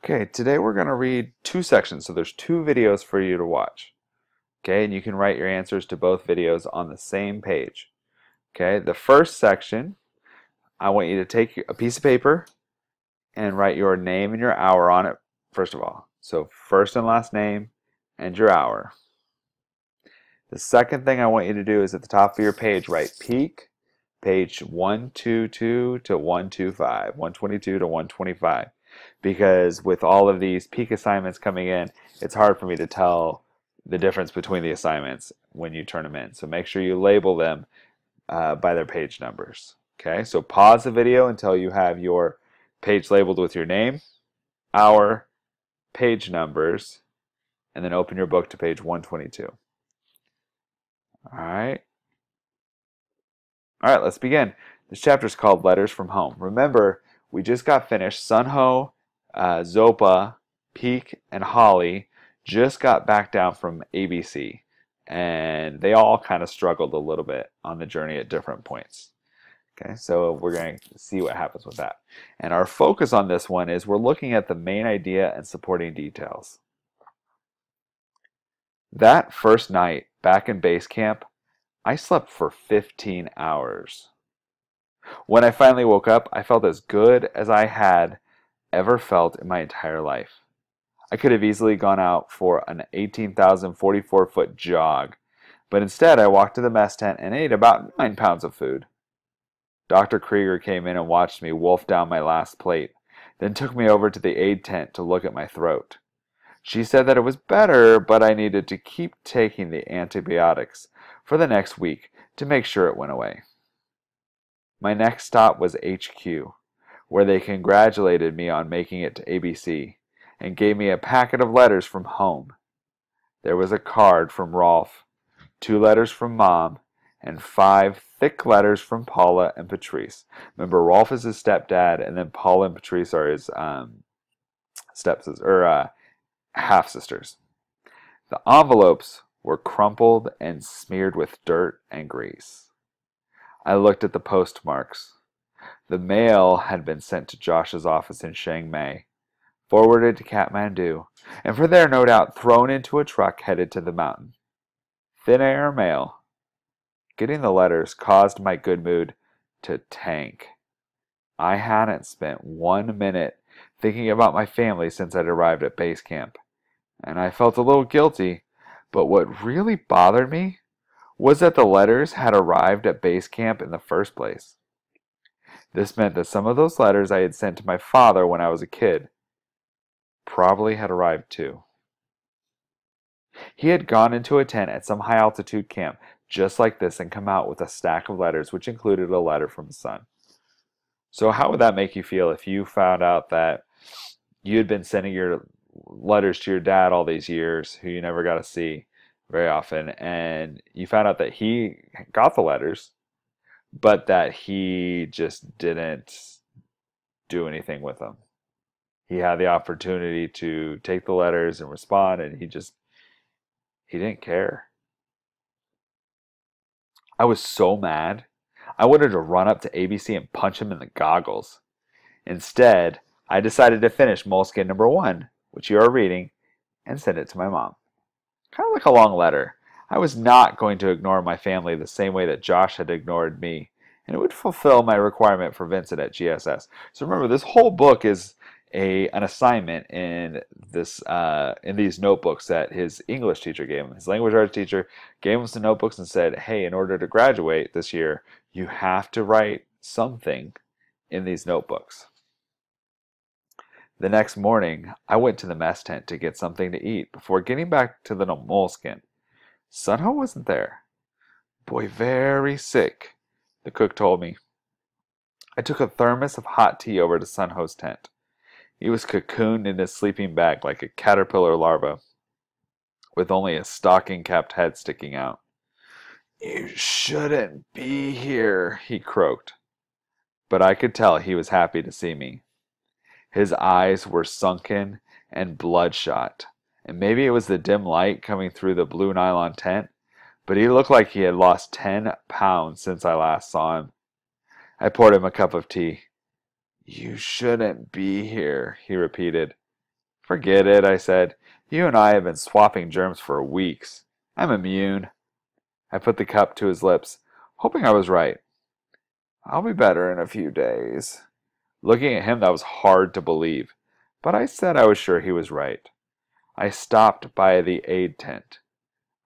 Okay, today we're going to read two sections, so there's two videos for you to watch. Okay, and you can write your answers to both videos on the same page. Okay, the first section, I want you to take a piece of paper and write your name and your hour on it, first of all. So first and last name and your hour. The second thing I want you to do is at the top of your page, write peak, page 122 to 125, 122 to 125. Because with all of these peak assignments coming in, it's hard for me to tell the difference between the assignments when you turn them in. So make sure you label them by their page numbers. Okay, so pause the video until you have your page labeled with your name, hour, page numbers, and then open your book to page 122. All right, let's begin. This chapter is called Letters from Home. Remember, we just got finished. Sunho, Zopa, Peak, and Holly just got back down from ABC, and they all kind of struggled a little bit on the journey at different points. Okay, so we're going to see what happens with that. And our focus on this one is we're looking at the main idea and supporting details. That first night back in base camp, I slept for 15 hours. When I finally woke up, I felt as good as I had ever felt in my entire life. I could have easily gone out for an 18,044-foot jog, but instead I walked to the mess tent and ate about 9 pounds of food. Dr. Krieger came in and watched me wolf down my last plate, then took me over to the aid tent to look at my throat. She said that it was better, but I needed to keep taking the antibiotics for the next week to make sure it went away. My next stop was HQ, where they congratulated me on making it to ABC and gave me a packet of letters from home. There was a card from Rolf, 2 letters from Mom, and 5 thick letters from Paula and Patrice. Remember, Rolf is his stepdad, and then Paula and Patrice are his stepsisters or half sisters. The envelopes were crumpled and smeared with dirt and grease. I looked at the postmarks. The mail had been sent to Josh's office in Chiang Mai, forwarded to Kathmandu, and from there, no doubt, thrown into a truck headed to the mountain. Thin air mail. Getting the letters caused my good mood to tank. I hadn't spent 1 minute thinking about my family since I'd arrived at base camp, and I felt a little guilty, but what really bothered me was that the letters had arrived at base camp in the first place. This meant that some of those letters I had sent to my father when I was a kid probably had arrived too. He had gone into a tent at some high altitude camp just like this and come out with a stack of letters which included a letter from his son. So how would that make you feel if you found out that you had been sending your letters to your dad all these years, who you never got to see very often, and you found out that he got the letters, but that he just didn't do anything with them? He had the opportunity to take the letters and respond, and he didn't care. I was so mad. I wanted to run up to ABC and punch him in the goggles. Instead, I decided to finish Moleskin number 1, which you are reading, and send it to my mom. Kind of like a long letter. I was not going to ignore my family the same way that Josh had ignored me, and it would fulfill my requirement for Vincent at GSS. So remember, this whole book is an assignment in these notebooks that his English teacher gave him. His language arts teacher gave him some notebooks and said, hey, in order to graduate this year, you have to write something in these notebooks. The next morning, I went to the mess tent to get something to eat before getting back to the Moleskin. Sunho wasn't there. Boy, very sick, the cook told me. I took a thermos of hot tea over to Sunho's tent. He was cocooned in his sleeping bag like a caterpillar larva, with only his stocking-capped head sticking out. You shouldn't be here, he croaked. But I could tell he was happy to see me. His eyes were sunken and bloodshot, and maybe it was the dim light coming through the blue nylon tent, but he looked like he had lost 10 pounds since I last saw him. I poured him a cup of tea. You shouldn't be here, he repeated. Forget it, I said. You and I have been swapping germs for weeks. I'm immune. I put the cup to his lips, hoping I was right. I'll be better in a few days. Looking at him, that was hard to believe, but I said I was sure he was right. I stopped by the aid tent.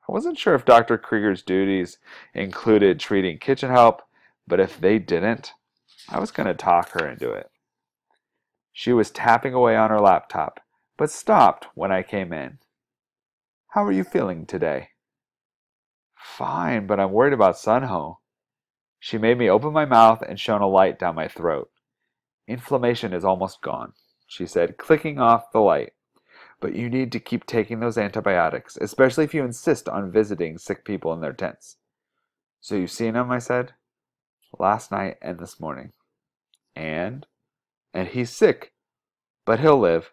I wasn't sure if Dr. Krieger's duties included treating kitchen help, but if they didn't, I was going to talk her into it. She was tapping away on her laptop, but stopped when I came in. How are you feeling today? Fine, but I'm worried about Sunho. She made me open my mouth and shone a light down my throat. Inflammation is almost gone, she said, clicking off the light. But you need to keep taking those antibiotics, especially if you insist on visiting sick people in their tents. So you've seen him, I said. Last night and this morning. And he's sick, but he'll live.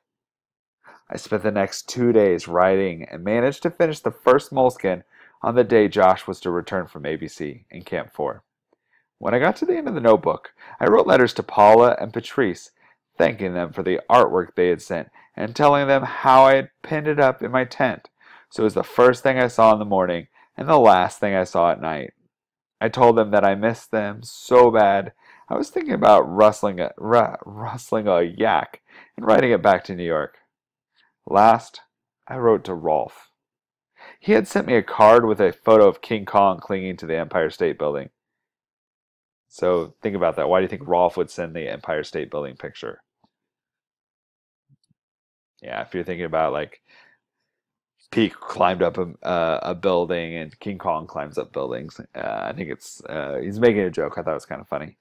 I spent the next 2 days writing and managed to finish the first moleskin on the day Josh was to return from ABC in Camp 4. When I got to the end of the notebook, I wrote letters to Paula and Patrice, thanking them for the artwork they had sent and telling them how I had pinned it up in my tent, so it was the first thing I saw in the morning and the last thing I saw at night. I told them that I missed them so bad I was thinking about rustling a yak and writing it back to New York. Last, I wrote to Rolf. He had sent me a card with a photo of King Kong clinging to the Empire State Building. So think about that. Why do you think Rolf would send the Empire State Building picture? Yeah, if you're thinking about like Peak climbed up a building and King Kong climbs up buildings, I think he's making a joke. I thought it was kind of funny.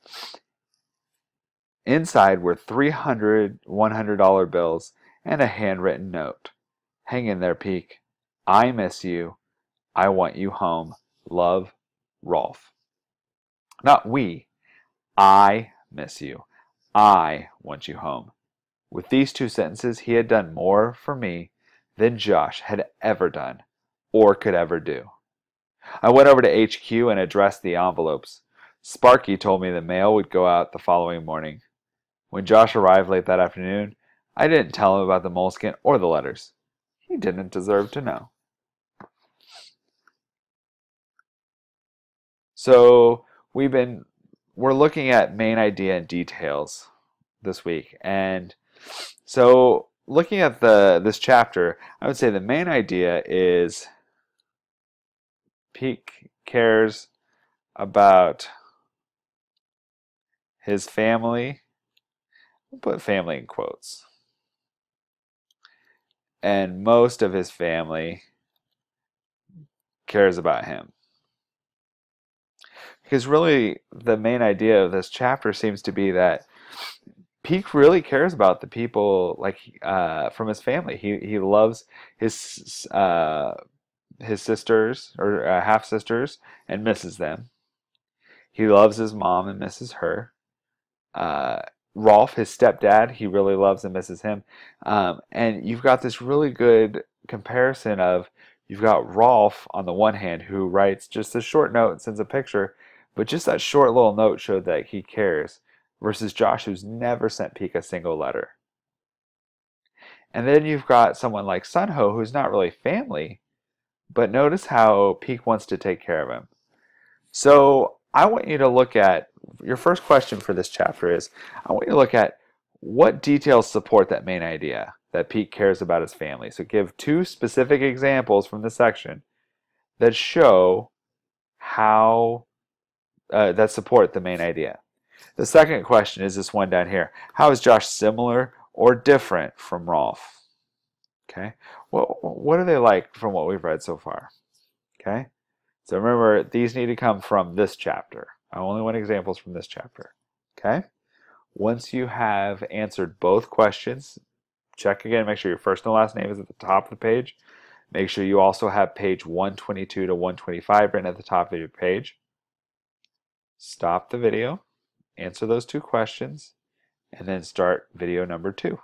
Inside were 300 $100 bills and a handwritten note. Hang in there, Peak. I miss you. I want you home. Love, Rolf. Not we. I miss you. I want you home. With these 2 sentences, he had done more for me than Josh had ever done or could ever do. I went over to HQ and addressed the envelopes. Sparky told me the mail would go out the following morning. When Josh arrived late that afternoon, I didn't tell him about the moleskin or the letters. He didn't deserve to know. So we're looking at main idea and details this week, and so looking at this chapter, I would say the main idea is Peak cares about his family. We'll put family in quotes. And most of his family cares about him. Because really, the main idea of this chapter seems to be that Peak really cares about the people from his family. He loves his sisters or half sisters and misses them. He loves his mom and misses her. Rolf, his stepdad, he really loves and misses him. And you've got this really good comparison of you've got Rolf on the one hand who writes just a short note and sends a picture, but just that short little note showed that he cares, versus Josh who's never sent Peak a single letter. And then you've got someone like Sunho who's not really family, but notice how Peak wants to take care of him. So I want you to look at, your first question for this chapter is, I want you to look at what details support that main idea, that Peak cares about his family. So give 2 specific examples from this section that show how, that support the main idea. The second question is this one down here. How is Josh similar or different from Rolf? Okay, well, what are they like from what we've read so far? Okay, so remember, these need to come from this chapter. I only want examples from this chapter. Okay, once you have answered both questions, check again, make sure your first and last name is at the top of the page. Make sure you also have page 122 to 125 written at the top of your page. Stop the video, answer those 2 questions, and then start video number 2.